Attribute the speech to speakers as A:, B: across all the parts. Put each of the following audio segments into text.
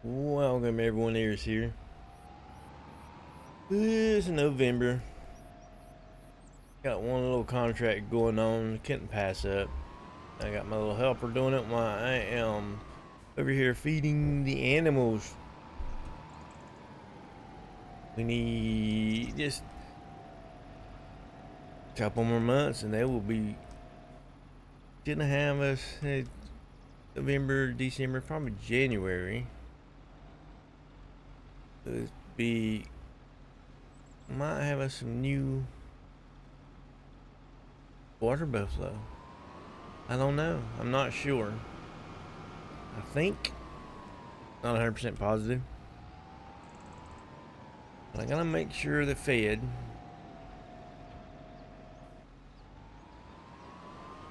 A: Welcome everyone is here. It's November. Got one little contract going on, couldn't pass up. I got my little helper doing it while I am over here feeding the animals. We need just a couple more months and they will be gonna have us November, December, probably January. It'll be might have us some new water buffalo. I don't know. I'm not sure. I think. Not 100% positive. But I gotta make sure they're fed.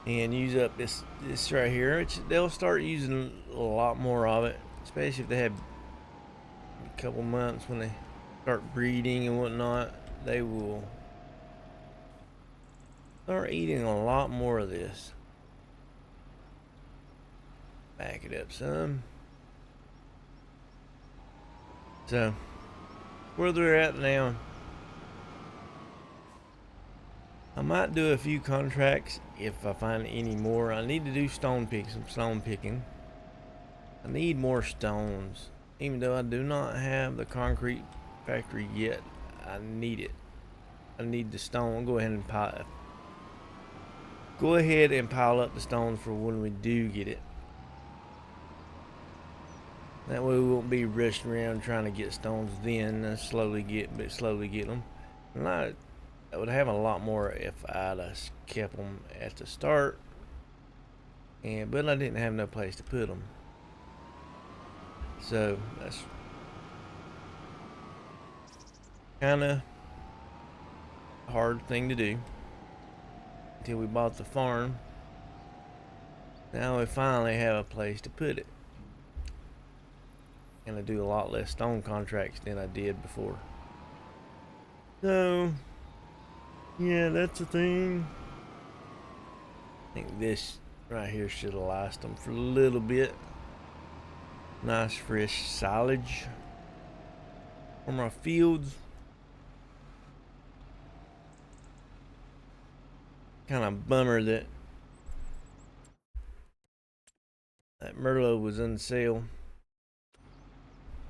A: And use up this right here. They'll start using a lot more of it. Especially if they have a couple months when they start breeding and whatnot. They will start eating a lot more of this. Back it up some. So, where they're at now, I might do a few contracts if I find any more. I need to do some stone picking. I need more stones. Even though I do not have the concrete factory yet, I need it. I need the stone. Go ahead and pile up the stones for when we do get it. That way we won't be rushing around trying to get stones then. Slowly get them. And I would have a lot more if I'd kept them at the start. But I didn't have no place to put them. So that's kind of a hard thing to do until we bought the farm. Now we finally have a place to put it. And I do a lot less stone contracts than I did before. So, yeah, that's the thing. I think this right here should have lasted them for a little bit. Nice fresh silage from our fields. Kind of bummer that Merlot was on sale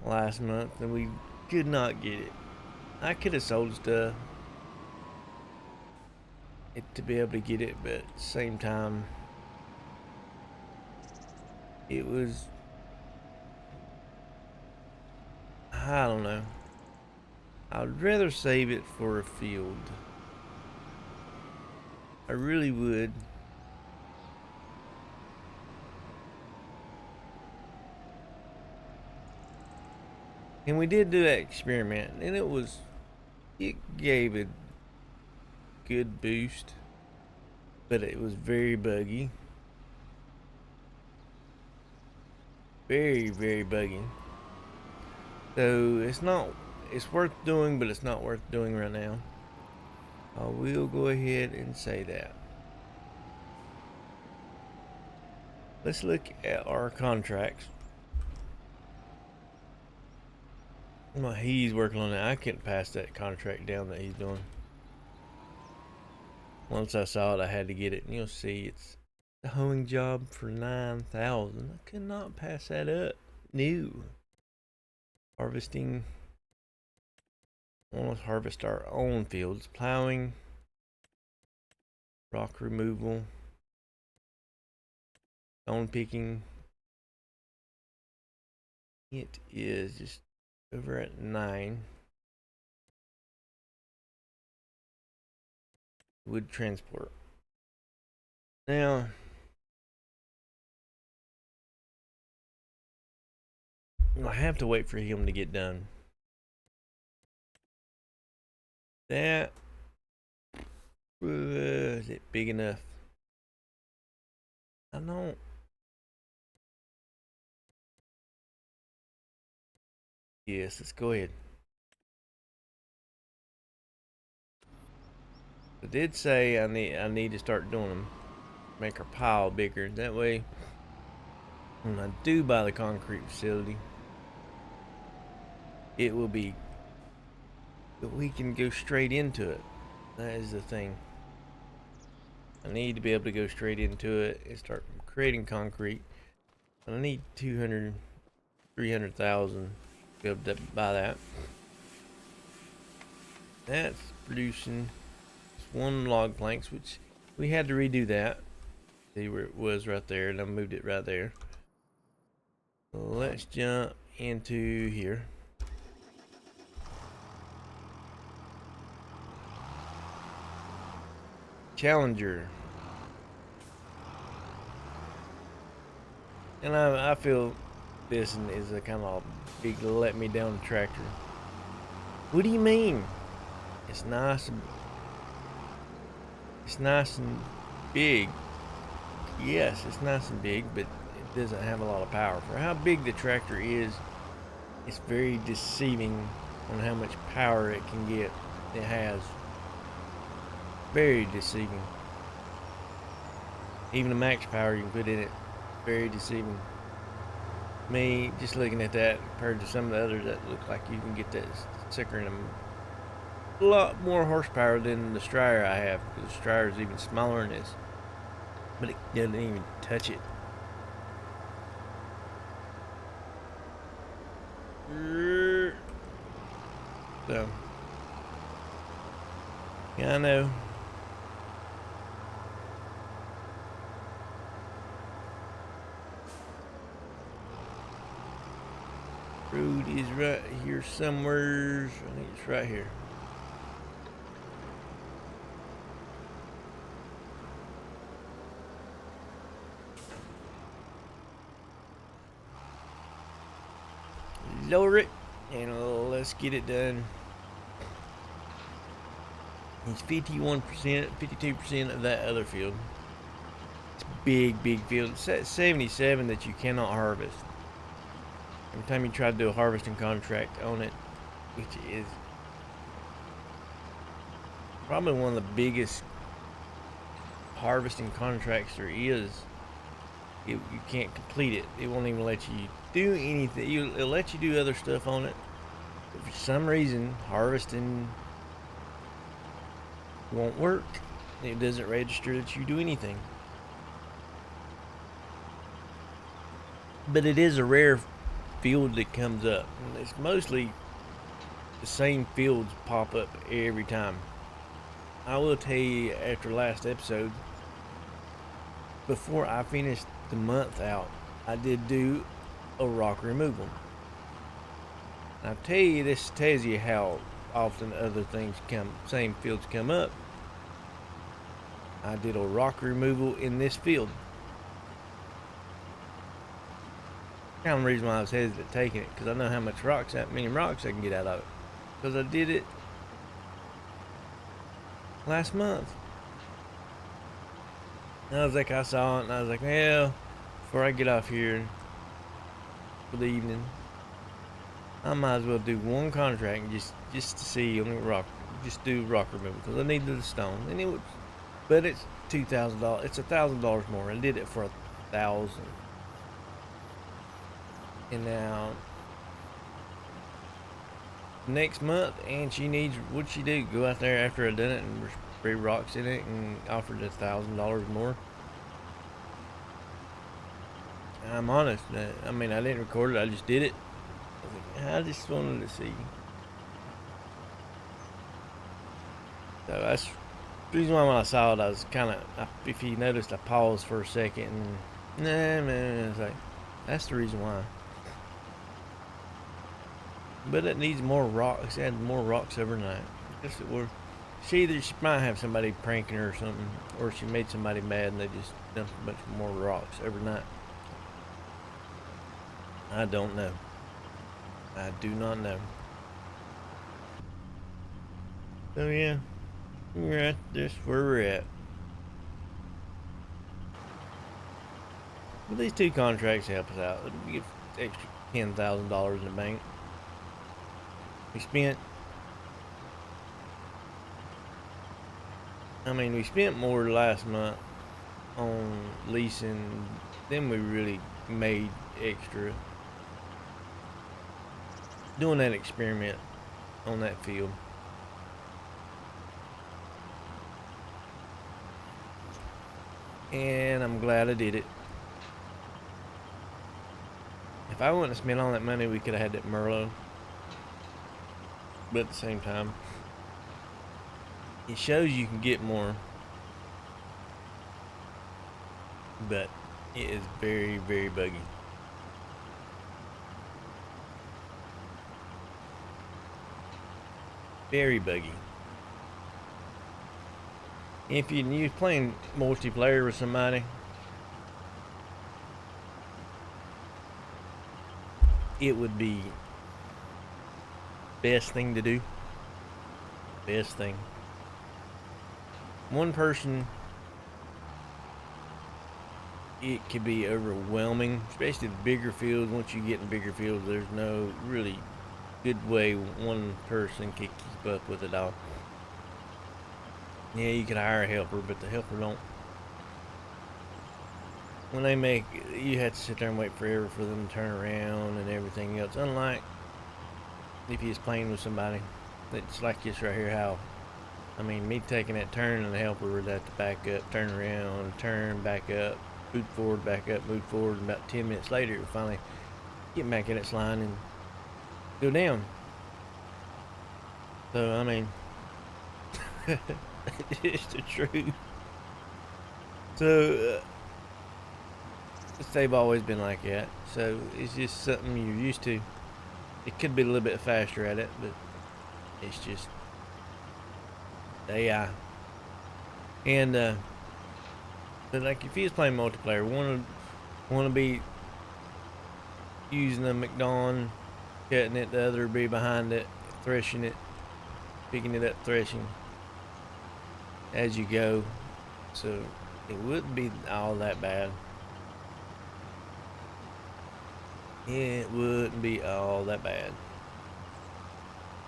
A: last month and we could not get it. I could have sold stuff to be able to get it, but at the same time it was, I don't know. I'd rather save it for a field. I really would. And we did do that experiment, and it gave a good boost, but it was very buggy. Very, very buggy. So it's worth doing, but it's not worth doing right now. I will go ahead and say that. Let's look at our contracts. Well, he's working on that. I couldn't pass that contract down that he's doing. Once I saw it, I had to get it. And you'll see it's the hoeing job for 9,000. I could not pass that up. New. Harvesting. I want to harvest our own fields. Plowing. Rock removal. Stone picking. It is just over at 9. Wood transport. Now, I have to wait for him to get done. That is it big enough? I don't. Yes, let's go ahead. I did say I need to start doing them. Make our pile bigger. That way, when I do buy the concrete facility, it will be, we can go straight into it. That is the thing. I need to be able to go straight into it and start creating concrete. But I need 200, 300,000 to be able to buy that. That's producing one log planks, which we had to redo that. See where it was right there, and I moved it right there. Let's jump into here. Challenger. And I feel this is a kind of big let me down tractor. What do you mean? It's nice and big. Yes, it's nice and big, but it doesn't have a lot of power. For how big the tractor is, it's very deceiving on how much power it can get. It has. Very deceiving. Even the max power you can put in it, very deceiving. Me, just looking at that compared to some of the others that look like you can get that sicker in them. A lot more horsepower than the Strider I have. The Strider is even smaller than this. But it doesn't even touch it. So, yeah, I know. Road is right here somewhere. I think it's right here. Lower it and let's get it done. It's 51%, 52% of that other field. It's big field. It's at 77 that you cannot harvest. Every time you try to do a harvesting contract on it, which is probably one of the biggest harvesting contracts there is, you can't complete it. It won't even let you do anything. It'll let you do other stuff on it, but for some reason harvesting won't work. It doesn't register that you do anything. But it is a rare field that comes up. It's mostly the same fields pop up every time. I will tell you, after last episode, before I finished the month out, I did do a rock removal. I'll tell you, this tells you how often other things same fields come up. I did a rock removal in this field. Kind of the reason why I was hesitant taking it, because I know how many rocks I can get out of it. Because I did it last month. And I was like, I saw it, and I was like, well, before I get off here for the evening, I might as well do one contract just to see on the rock, just do rock removal, because I needed the stone, and it was, but it's $2,000. It's $1,000 more. I did it for $1,000. And now next month, and she needs, what'd she do? Go out there after I done it and spray rocks in it and offered $1,000 more. I'm honest. I mean, I didn't record it. I just did it. I just wanted to see. So that's the reason why when I saw it, I was kind of, if you noticed, I paused for a second and, nah, man, it's like, that's the reason why. But it needs more rocks. Add more rocks every night. Guess it will. She might have somebody pranking her or something, or she made somebody mad and they just dumped a bunch more rocks every night. I don't know. I do not know. So yeah, we're at this where we're at. Well, these two contracts help us out. We get extra $10,000 in the bank. We spent more last month on leasing than we really made extra. doing that experiment on that field. And I'm glad I did it. If I wouldn't have spent all that money, we could have had that Merlot. But at the same time, it shows you can get more. But it is very, very buggy. Very buggy. If you're playing multiplayer with somebody, it would be best thing to do. Best thing. One person, it could be overwhelming, especially the bigger fields. Once you get in bigger fields, there's no really good way one person can keep up with it all. Yeah, you could hire a helper, but the helper don't. When they make, you have to sit there and wait forever for them to turn around and everything else. Unlike if you was playing with somebody, it's like this right here. How, I mean, me taking that turn and the helper would have to back up, turn around, turn back up, move forward, back up, move forward. And about 10 minutes later, it would finally get back in its line and go down. So I mean, it's the truth. So they've always been like that. So it's just something you're used to. It could be a little bit faster at it, but it's just the AI. And but like if he was playing multiplayer, want to be using a McDonald, cutting it, the other be behind it, threshing it, picking it up, threshing as you go. So it wouldn't be all that bad. It wouldn't be all that bad.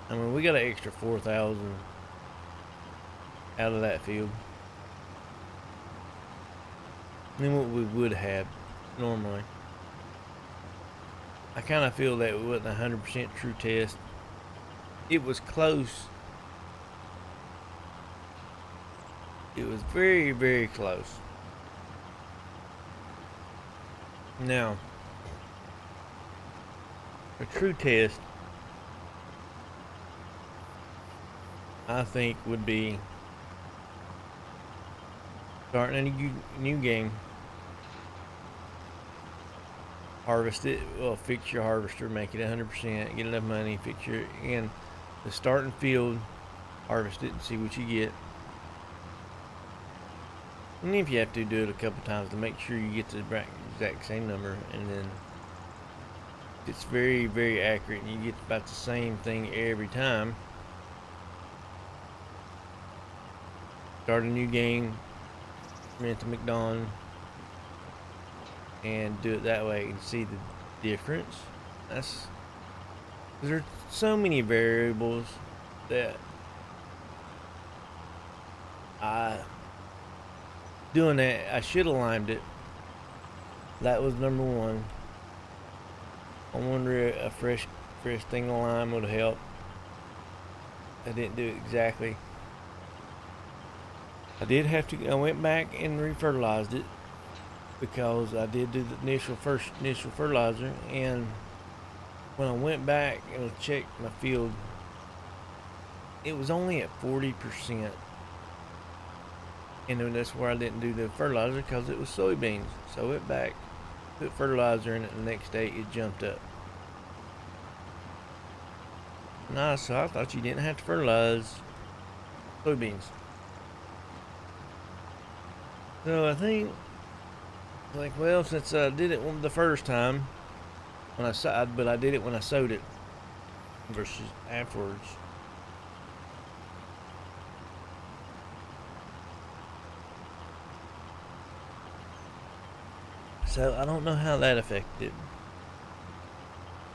A: I mean, we got an extra 4,000 out of that field than what we would have normally. I kind of feel that it wasn't a 100% true test. It was close. It was very, very close. Now, a true test, I think, would be starting a new game, harvest it, well, fix your harvester, make it 100%, get enough money, fix your, and the starting field, harvest it and see what you get. And if you have to, do it a couple times to make sure you get the exact same number, and then it's very, very accurate and you get about the same thing every time. Start a new game, rent a McDonald, and do it that way and see the difference. There's so many variables that doing that, I should have limed it. That was number one. I wonder if a fresh thing of lime would have helped. I didn't do it exactly. I did have to. I went back and refertilized it because I did do the initial fertilizer, and when I went back and checked my field, it was only at 40%. And then that's where I didn't do the fertilizer because it was soybeans. So I went back, put fertilizer in it, and the next day it jumped up. Nah, so I thought you didn't have to fertilize soybeans. So I think, like, well, since I did it the first time, but I did it when I sowed it versus afterwards. So I don't know how that affected.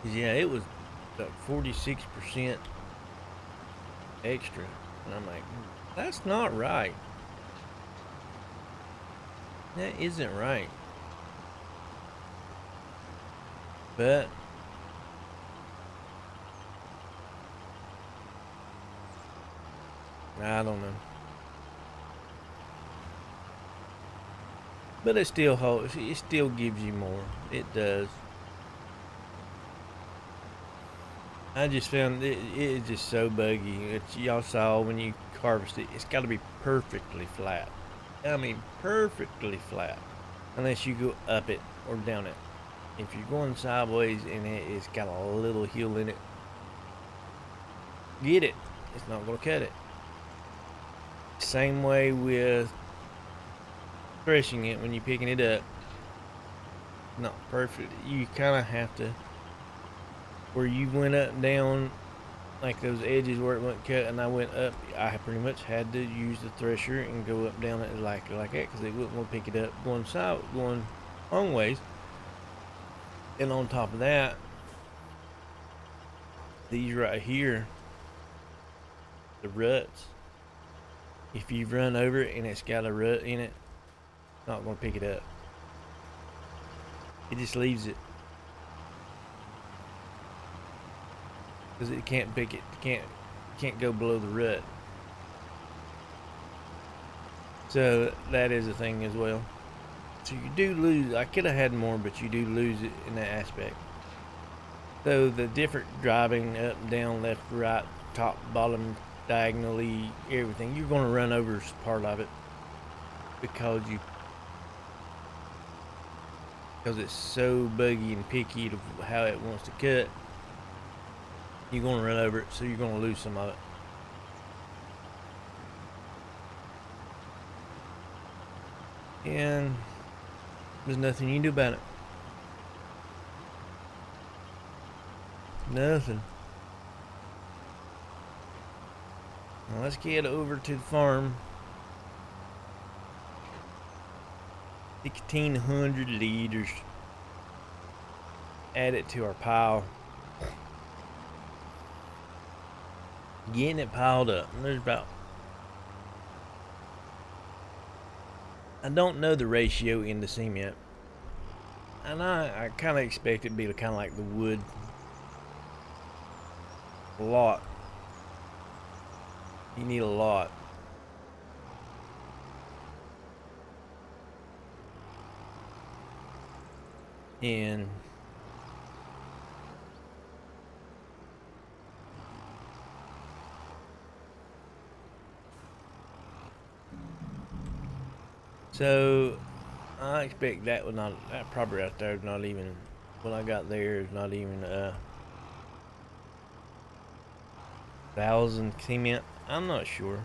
A: Yeah, it was like 46% extra, and I'm like, that's not right. That isn't right. But I don't know. But it still holds, it still gives you more. It does. I just found it is just so buggy. Y'all saw when you harvest it, it's got to be perfectly flat. I mean, perfectly flat. Unless you go up it or down it. If you're going sideways and it's got a little hill in it, get it. It's not going to cut it. Same way with threshing it when you're picking it up. Not perfect. You kind of have to, where you went up and down, like those edges where it went cut and I went up, I pretty much had to use the thresher and go up down it like that because it wouldn't want to pick it up going long ways. And on top of that, these right here, the ruts, if you run over it and it's got a rut in it, it's not going to pick it up. It just leaves it because it can't pick it. Can't go below the rut. So that is a thing as well. So you do lose. I could have had more, but you do lose it in that aspect. So the different driving up, down, left, right, top, bottom, diagonally, everything, you're going to run over part of it because it's so buggy and picky to how it wants to cut. You're going to run over it, so you're going to lose some of it. And there's nothing you can do about it. Nothing. Now let's get over to the farm. 1,600 liters. Add it to our pile. Getting it piled up. There's about, I don't know the ratio in the seam yet. And I kind of expect it to be kind of like the wood. A lot. You need a lot. And so I expect that would not, that probably right there is not even, what I got there is not even 1,000 cement. I'm not sure.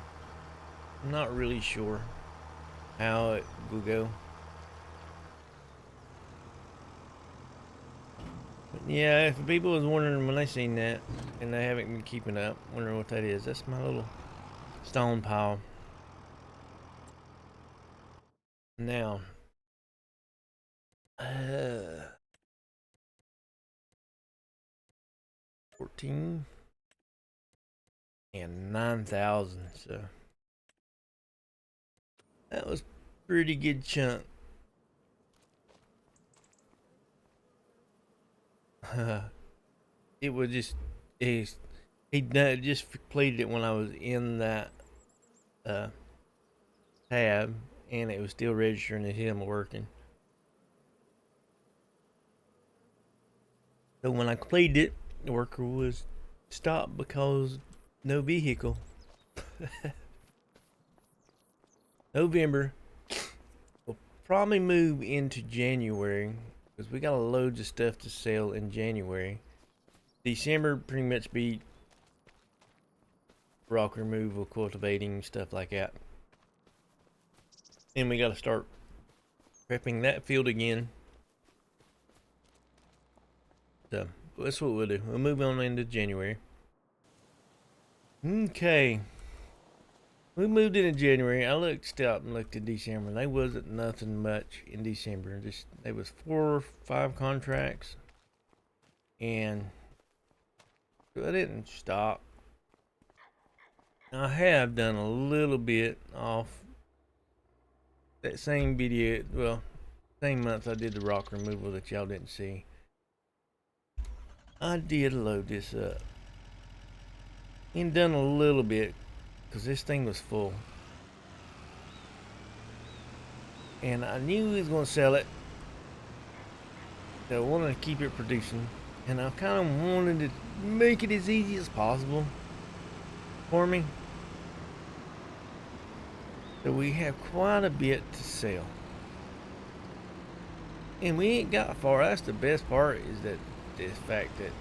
A: I'm not really sure how it will go. But yeah, if people was wondering when they seen that and they haven't been keeping up, wondering what that is, that's my little stone pile. Now, 14 and 9,000, so that was pretty good chunk. It was just he just completed it when I was in that tab, and it was still registering as him working. So when I completed it, the worker was stopped because no vehicle. November. We'll probably move into January because we got loads of stuff to sell in January. December pretty much be rock removal, cultivating, stuff like that. And we got to start prepping that field again. So that's what we'll do. We'll move on into January. Okay. We moved into January. I looked and looked at December. There wasn't nothing much in December. Just there was 4 or 5 contracts, and I didn't stop. I have done a little bit off that same video. Well, same month I did the rock removal that y'all didn't see. I did load this up and done a little bit because this thing was full. And I knew he was going to sell it. So I wanted to keep it producing. And I kind of wanted to make it as easy as possible for me. So we have quite a bit to sell. And we ain't got far. That's the best part, is that the fact that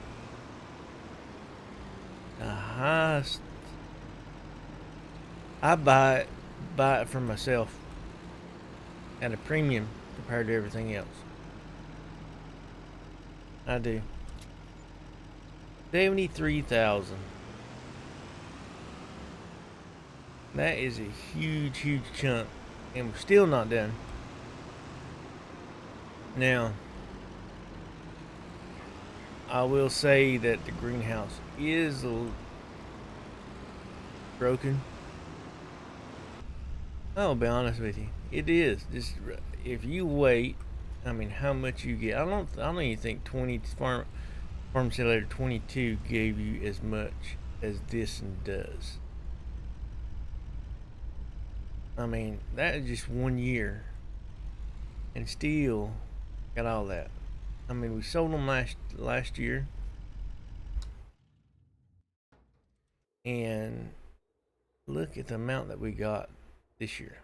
A: the highest, I buy it for myself at a premium compared to everything else. I do. 73,000. That is a huge, huge chunk, and we're still not done. Now, I will say that the greenhouse is a little broken. I'll be honest with you, it is. Just if you wait, I mean, how much you get? I don't even think Farm Simulator 22 gave you as much as this one does. I mean, that is just 1 year, and still got all that. I mean, we sold them last year, and look at the amount that we got this year.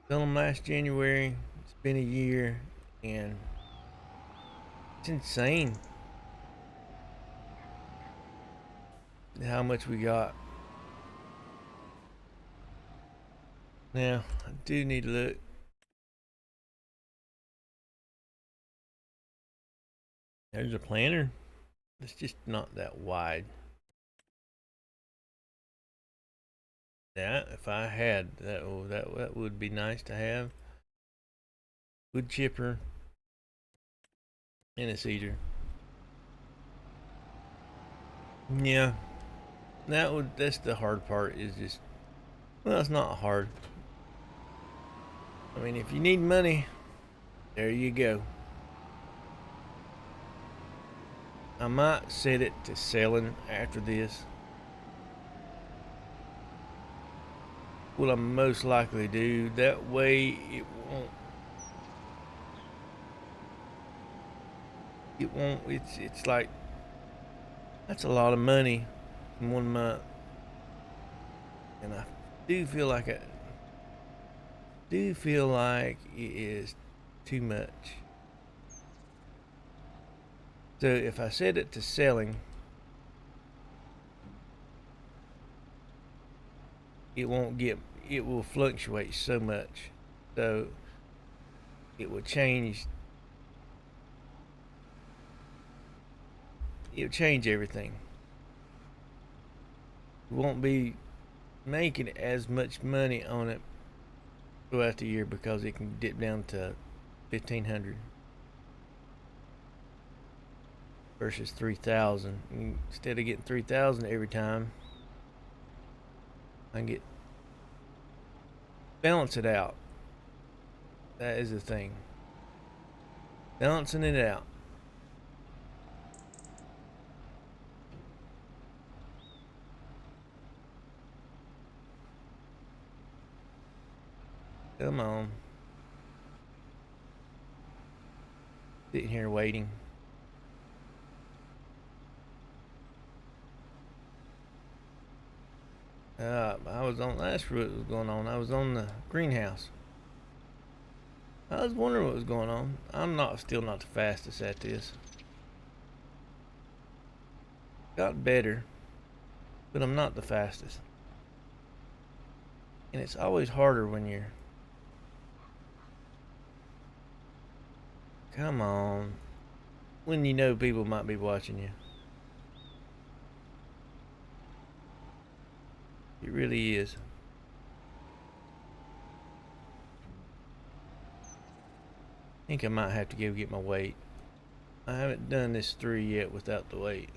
A: Sold them last January. It's been a year, and it's insane how much we got. Now, I do need to look. There's a planter. It's just not that wide. That, if I had that, that would be nice to have. Wood chipper and a seeder. Yeah, that's the hard part, is just, well, it's not hard. I mean, if you need money, there you go. I might set it to selling after this. What I most likely do, that way it's like, that's a lot of money in 1 month, and I do feel like it is too much. So if I set it to selling, it will fluctuate so much, so it will change everything. We won't be making as much money on it throughout the year, because it can dip down to 1,500 versus 3,000. Instead of getting 3,000 every time, I can balance it out. That is the thing. Balancing it out. Come on. Sitting here waiting. I was on, that's what was going on. I was on the greenhouse. I was wondering what was going on. I'm still not the fastest at this. Got better, but I'm not the fastest. And it's always harder when you're, come on, when you know people might be watching you. It really is. I think I might have to go get my weight. I haven't done this through yet without the weight.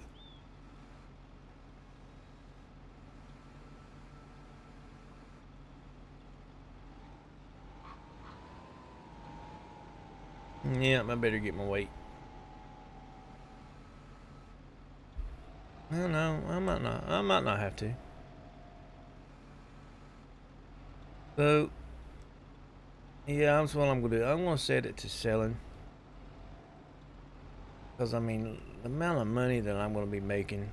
A: Yeah, I better get my weight. No, I might not have to. So, yeah, that's what I'm gonna do. I'm gonna set it to selling. Because, I mean, the amount of money that I'm gonna be making.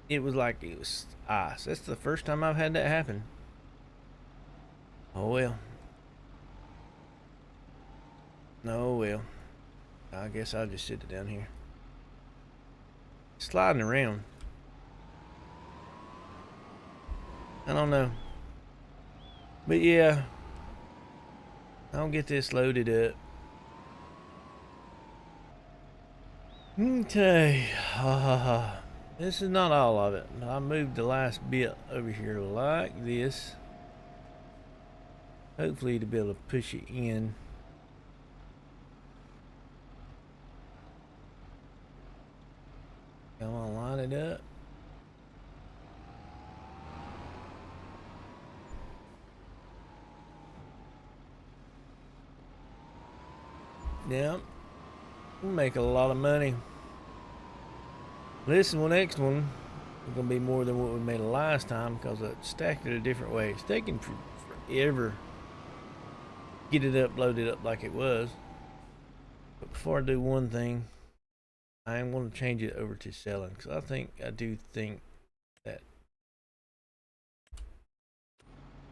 A: It was like it was ice. That's the first time I've had that happen. Oh well. No well. I guess I'll just sit it down here. Sliding around. I don't know. But yeah. I'll get this loaded up. Okay. This is not all of it. I moved the last bit over here like this. Hopefully to be able to push it in. Come on, line it up. Yep. We'll make a lot of money. This next one is going to be more than what we made last time because I stacked it a different way. It's taking forever to get it uploaded up like it was. But before I do one thing, I am going to change it over to selling because I do think that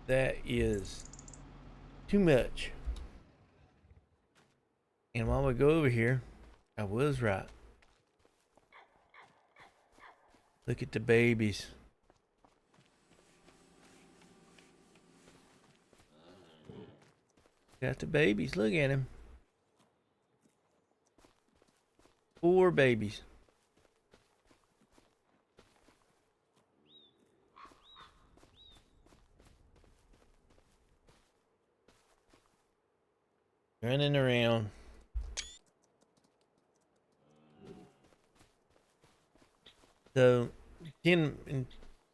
A: that is too much. And while we go over here, I was right. Look at the babies. Got the babies. Look at him. 4 babies. Running around. So, in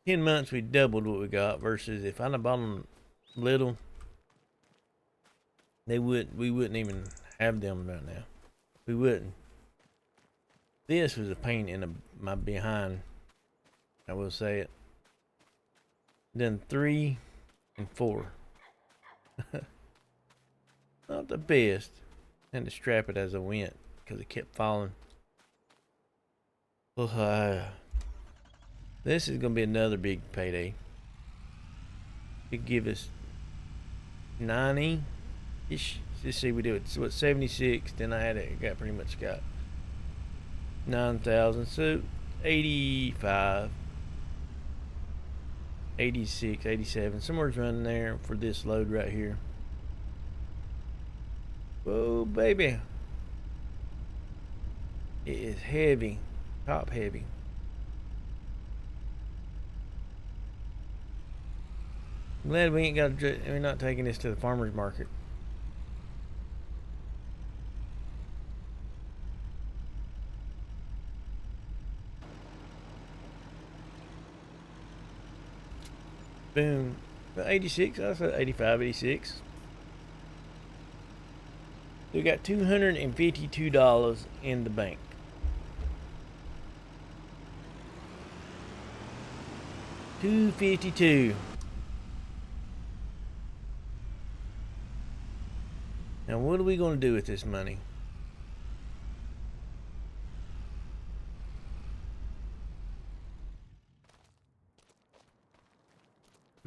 A: 10 months, we doubled what we got versus if I'd have bought them little, we wouldn't even have them right now. We wouldn't. This was a pain in my behind. I will say it. Then 3 and 4. Not the best. Had to strap it as I went because it kept falling. This is gonna be another big payday. It give us 90 ish. Let's see, we do it. So what, 76? Then I got pretty much got 9,000. So 85, 86, 87. Somewhere's running there for this load right here. Whoa, baby. It is heavy, top heavy. I'm glad we're not taking this to the farmer's market. Boom. 86, I said 85, 86. We got $252 in the bank. $252. Now what are we going to do with this money?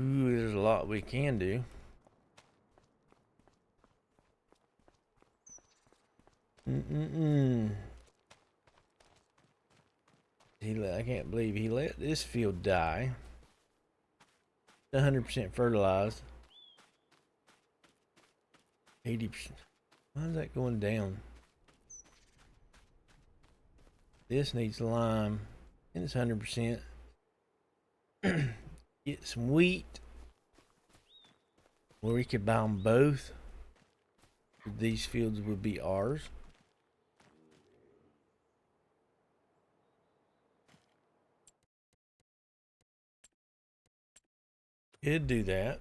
A: Ooh, there's a lot we can do. I can't believe he let this field die. 100% fertilized. 80%. Why is that going down? This needs lime. And it's 100%. Get some wheat. Where we could buy them both. These fields would be ours. It'd do that.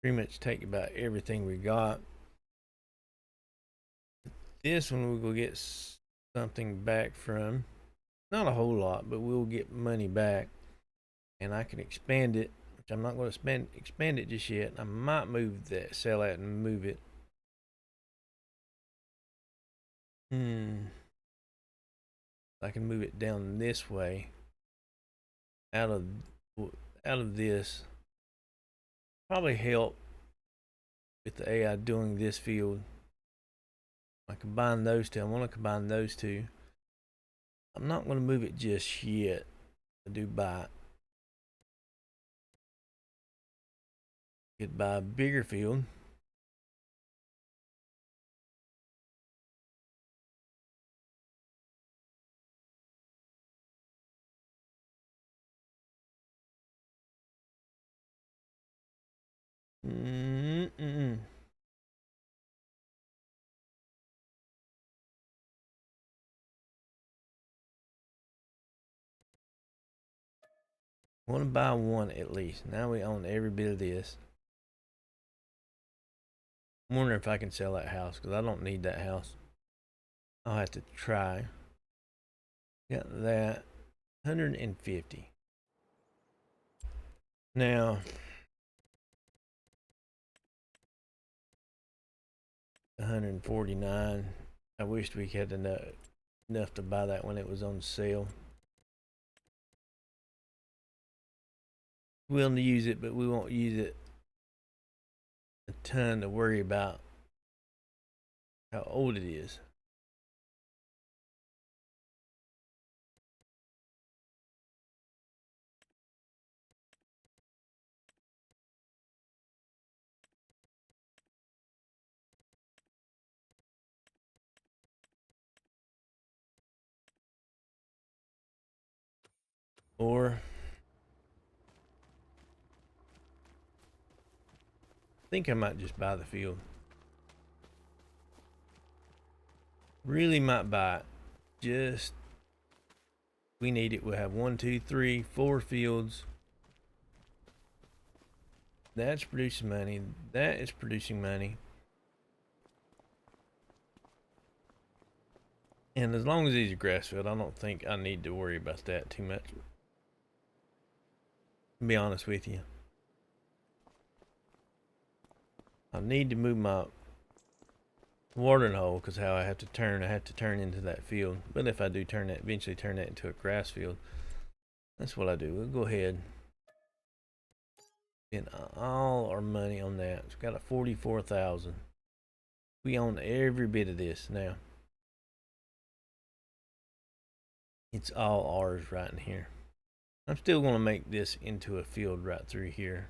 A: pretty much take about everything we got. This one we'll go get something back from. Not a whole lot, but we'll get money back. And I can expand it, which I'm not going to expand it just yet. I might move that, sell that and move it. I can move it down this way. Out of this. Probably help with the AI doing this field. I combine those two. I want to combine those two. I'm not going to move it just yet. I do buy it. Could buy a bigger field. Want to buy one at least. Now we own every bit of this. I'm wondering if I can sell that house because I don't need that house. I'll have to try. Got that. 150. Now, 149. I wished we had enough to buy that when it was on sale. Willing to use it, but we won't use it a ton to worry about how old it is. Or I think I might just buy the field. Really might buy it. Just we need it. We'll have 1, 2, 3, 4 fields. That's producing money. That is producing money. And as long as these are grass fed, I don't think I need to worry about that too much. To be honest with you. I need to move my watering hole because how I have to turn into that field. But if I do eventually turn that into a grass field, that's what I do. We'll go ahead and all our money on that. It's got a 44,000. We own every bit of this now. It's all ours right in here. I'm still going to make this into a field right through here.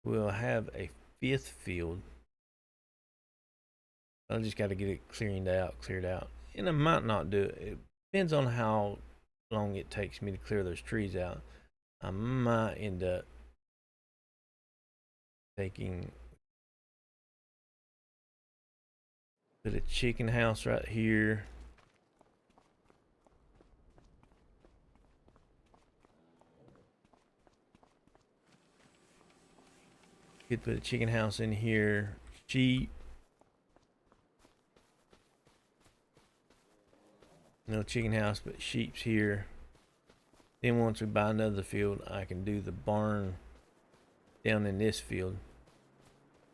A: We'll have a 5th field. I just got to get it cleared out. And I might not do it. It depends on how long it takes me to clear those trees out. I might end up put a chicken house right here. Could put a chicken house in here. Sheep. No chicken house, but sheep's here. Then once we buy another field, I can do the barn down in this field.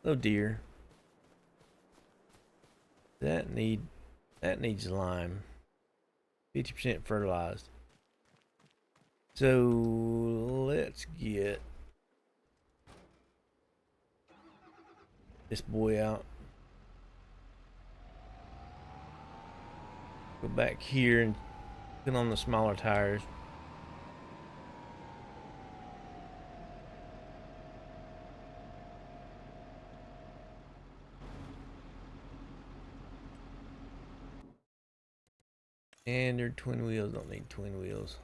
A: Oh deer. That needs lime. 50% fertilized. So let's get this boy out. Go back here and put on the smaller tires. And they're twin wheels. Don't need twin wheels.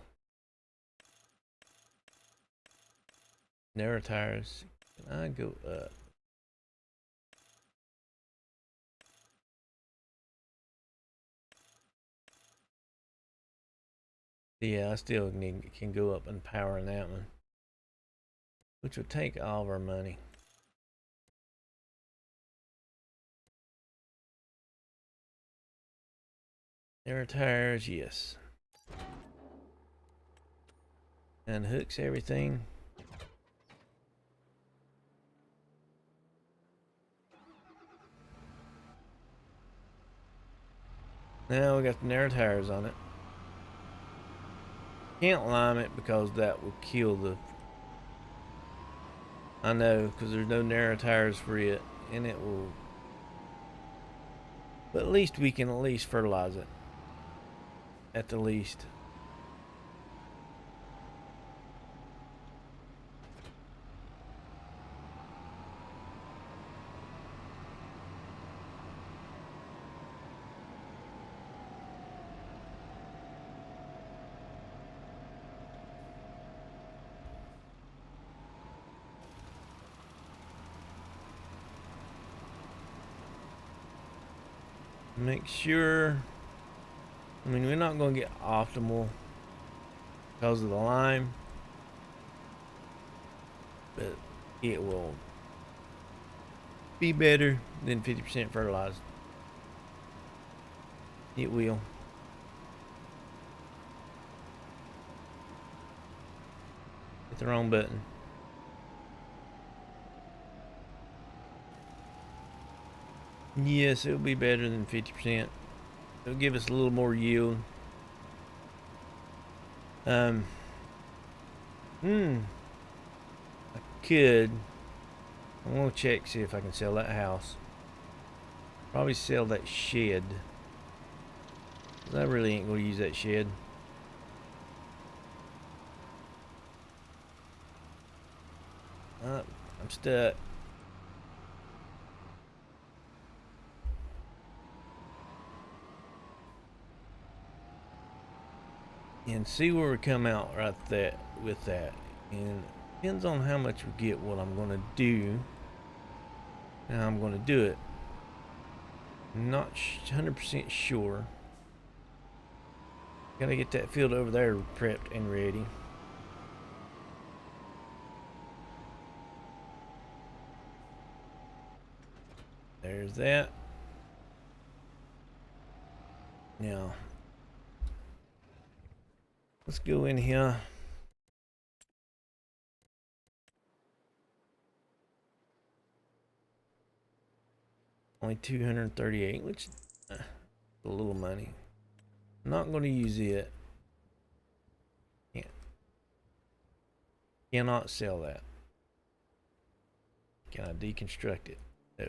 A: Narrow tires. Can I go up? Yeah, I still can go up and power in that one, which will take all of our money. Air tires, yes. Unhooks everything. Now we got the narrow tires on it. Can't lime it because that will kill the... I know, because there's no narrow tires for it, and it will... But at least we can at least fertilize it. At the least. Make sure... I mean, we're not going to get optimal because of the lime, but it will be better than 50% fertilized. It will. Hit the wrong button. Yes, it'll be better than 50%. It'll give us a little more yield. I could. I'm gonna check, see if I can sell that house. Probably sell that shed. I really ain't gonna use that shed. I'm stuck. And see where we come out right there with that. And depends on how much we get, what I'm gonna do. Now I'm gonna do it. Not 100% sure. Gotta get that field over there prepped and ready. There's that. Now, let's go in here. Only 238, which a little money. Not going to use it. Cannot sell that. Can I deconstruct it? No.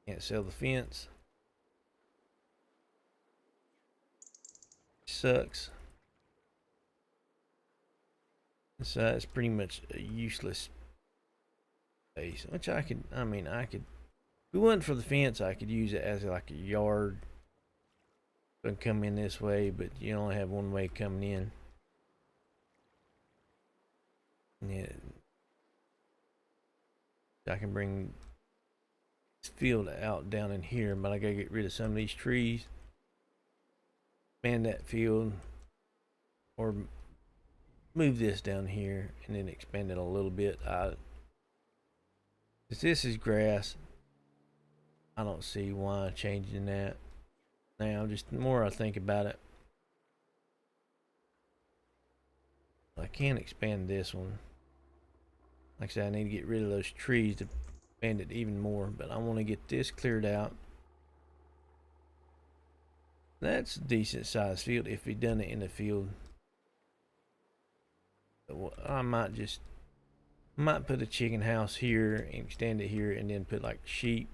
A: Can't sell the fence. Sucks. So that's pretty much a useless space. Which I could, I mean, I could, if it wasn't for the fence, I could use it as like a yard. But come in this way, but you only have one way coming in. Yeah. I can bring this field out down in here, but I gotta get rid of some of these trees. Expand that field, or move this down here and then expand it a little bit. If this is grass, I don't see why changing that. Now, just the more I think about it, I can expand this one. Like I said, I need to get rid of those trees to expand it even more, but I want to get this cleared out. That's a decent sized field if we done it in the field. I might put a chicken house here and extend it here, and then put like sheep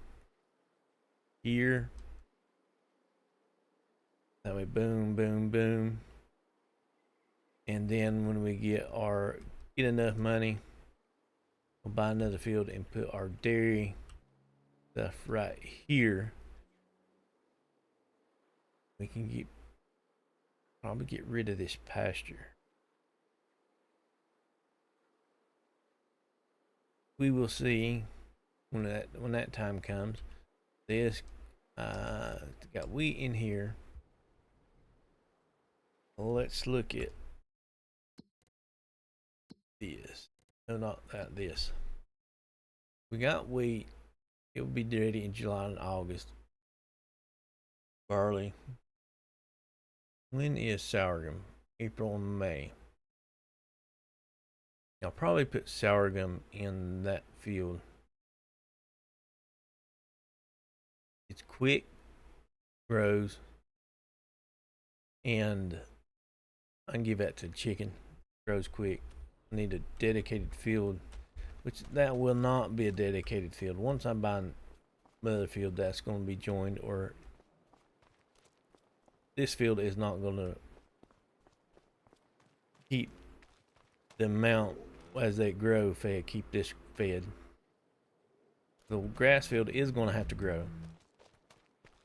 A: here. That way, boom, boom, boom. And then when we get enough money, we'll buy another field and put our dairy stuff right here. We can probably get rid of this pasture. We will see when that time comes. This got wheat in here. Let's look at this. No, not that. This. We got wheat. It will be ready in July and August. Barley. When is sorghum? April and May. I'll probably put sorghum in that field. It's quick, grows, and I can give that to chicken. Grows quick. I need a dedicated field, which that will not be a dedicated field. Once I buy another field, that's going to be joined, or this field is not going to keep the amount as they grow fed, keep this fed. The grass field is going to have to grow.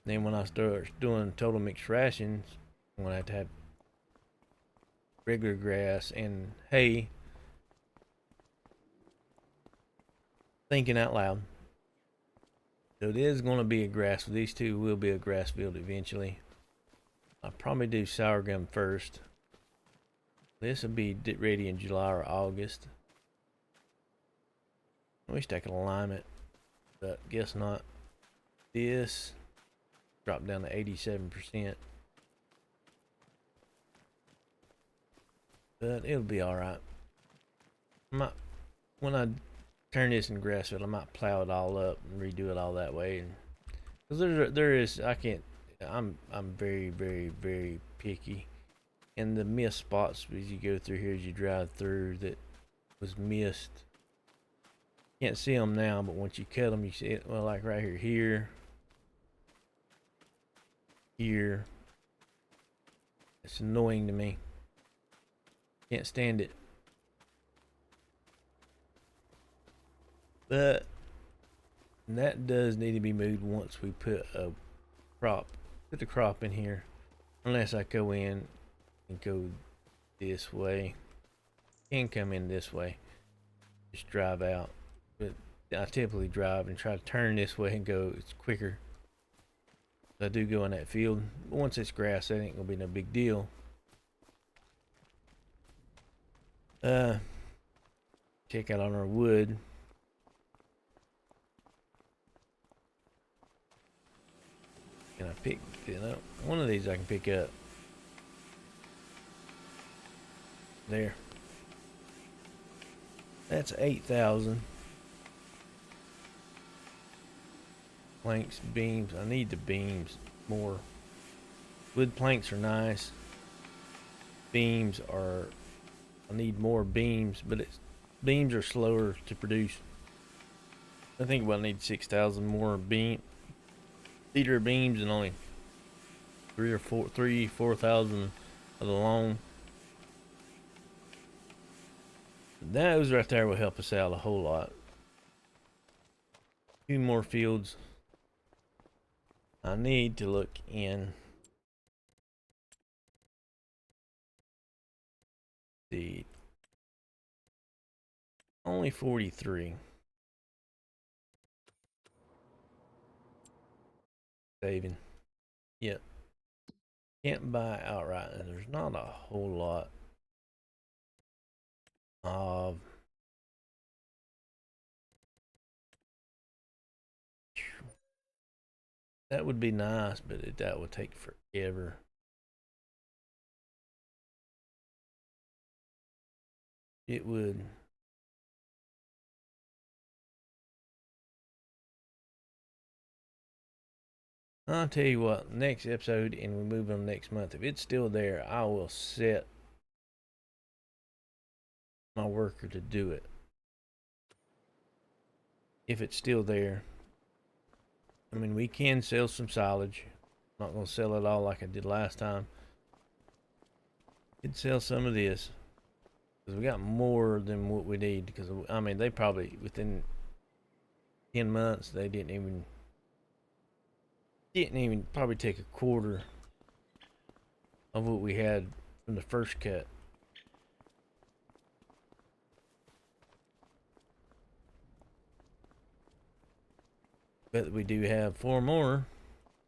A: Then when I start doing total mixed rations, I'm going to have regular grass and hay. Thinking out loud. So it is going to be a grass. These two will be a grass field eventually. I'll probably do sorghum first. This will be ready in July or August. I wish I could align it, but guess not. This dropped down to 87%. But it'll be alright. When I turn this in grass field, I might plow it all up and redo it all that way. And because I'm very, very, very picky. And the missed spots as you go through here, as you drive through, that was missed. Can't see them now, but once you cut them, you see it. Well, like right here, here. It's annoying to me. Can't stand it. But that does need to be moved once we put a crop. Put the crop in here. Unless I go in and go this way. Can come in this way. Just drive out. But I typically drive and try to turn this way and go. It's quicker. I do go in that field. But once it's grass, that ain't gonna be no big deal. Check out on our wood. Can I pick it up? One of these I can pick up. There. That's 8,000. Planks, beams. I need the beams more. Wood planks are nice. Beams are. I need more beams, but beams are slower to produce. I think about need 6,000 more cedar beams and only 4,000 of the long. Those right there will help us out a whole lot. 2 more fields. I need to look in the only 43. Saving. Yep. Can't buy outright. And there's not a whole lot of that would be nice, but that would take forever. It would. I'll tell you what, next episode, and we move on next month. If it's still there, I will set my worker to do it. If it's still there. I mean, we can sell some silage. I'm not going to sell it all like I did last time. Could sell some of this. Because we got more than what we need. Because, I mean, they probably, within 10 months, they didn't even probably take a quarter of what we had from the first cut. But we do have 4 more.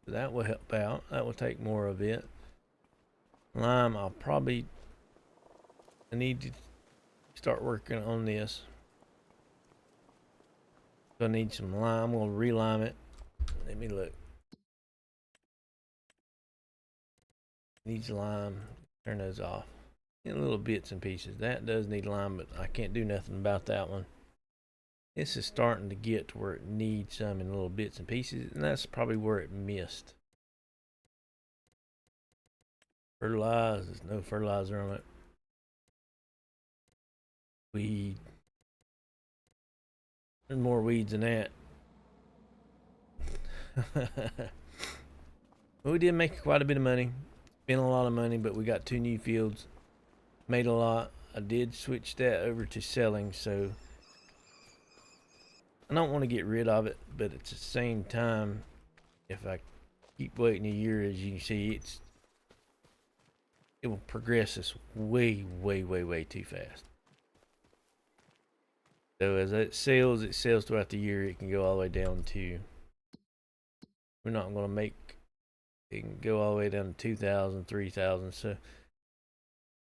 A: So that will help out. That will take more of it. Lime, I need to start working on this. So I need some lime. I'm going to relime it. Let me look. Needs lime. Turn those off. In little bits and pieces. That does need lime, but I can't do nothing about that one. This is starting to get to where it needs some in little bits and pieces, and that's probably where it missed. Fertilize. There's no fertilizer on it. Weed. There's more weeds than that. Well, we did make quite a bit of money. Spent a lot of money, but we got 2 new fields. Made a lot. I did switch that over to selling, so I don't want to get rid of it, but at the same time, if I keep waiting a year, as you can see, it will progress us way too fast. So as it sells throughout the year. It can go all the way down to, we're not going to make, it can go all the way down to 2,000, 3,000. So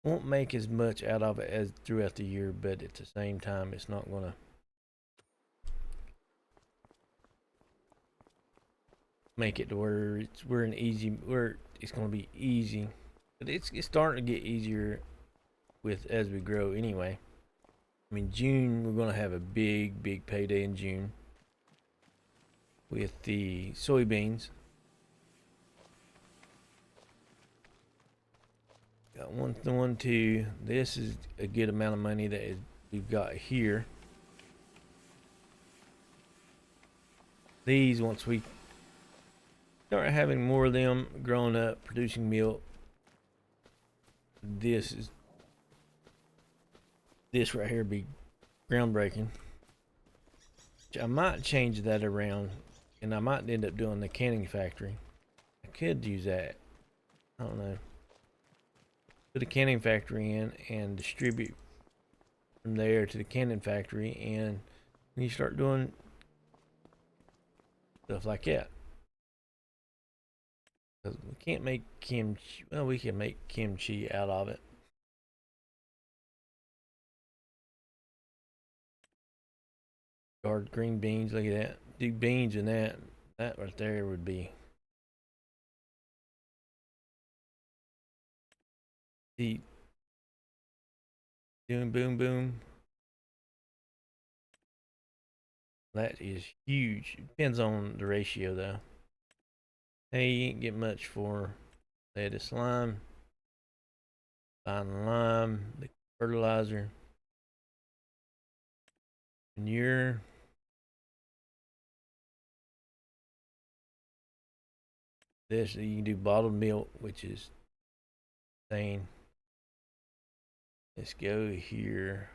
A: won't make as much out of it as throughout the year, but at the same time, it's not going to make it to where it's going to be easy. But it's starting to get easier with as we grow anyway. I mean, June, we're going to have a big payday in June with the soybeans. Got one, two. This is a good amount of money that we've got here. These, once we start having more of them growing up, producing milk, this right here be groundbreaking. I might change that around, and I might end up doing the canning factory. I could use that. I don't know. Put a canning factory in and distribute from there to the canning factory, and you start doing stuff like that. Because we can't make kimchi. Well, we can make kimchi out of it. Garden green beans, look at that. Do beans and that. That right there would be. The doing boom. That is huge. It depends on the ratio though. Hey, you ain't get much for lettuce, lime, fine lime, the fertilizer, manure. This you can do bottled milk, which is insane. Let's go here.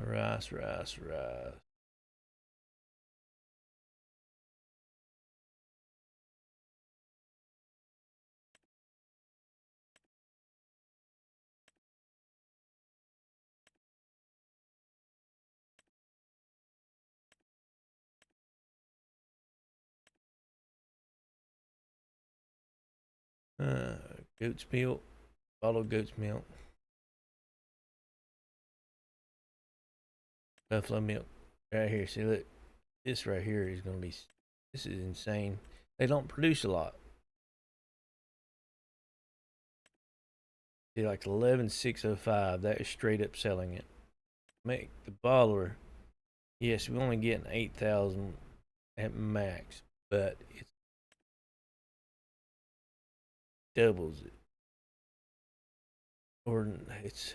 A: Rice. Goat's milk, bottled goat's milk, buffalo milk. Right here, see, look, this right here is gonna be. This is insane. They don't produce a lot. See, like 11,605. That is straight up selling it. Make the bottler. Yes, we only getting 8,000 at max, but it doubles it. Or it's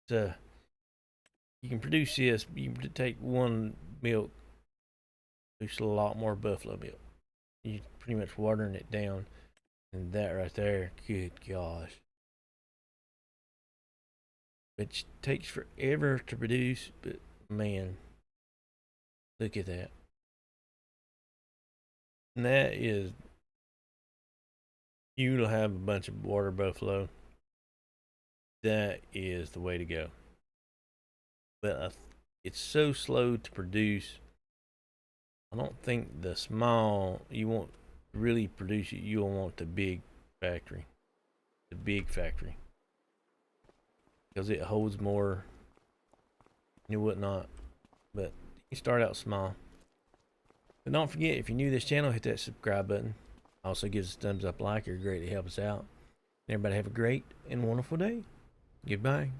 A: you can produce this. You can take one milk, produce a lot more buffalo milk. You're pretty much watering it down, and that right there, good gosh. It takes forever to produce, but man, look at that. And that is, you'll have a bunch of water buffalo. That is the way to go. But it's so slow to produce. I don't think the small, you won't really produce it. You'll want the big factory. Because it holds more and whatnot. But you start out small. But don't forget, if you're new to this channel, hit that subscribe button. Also gives us a thumbs up like. It greatly help us out. Everybody have a great and wonderful day. Goodbye.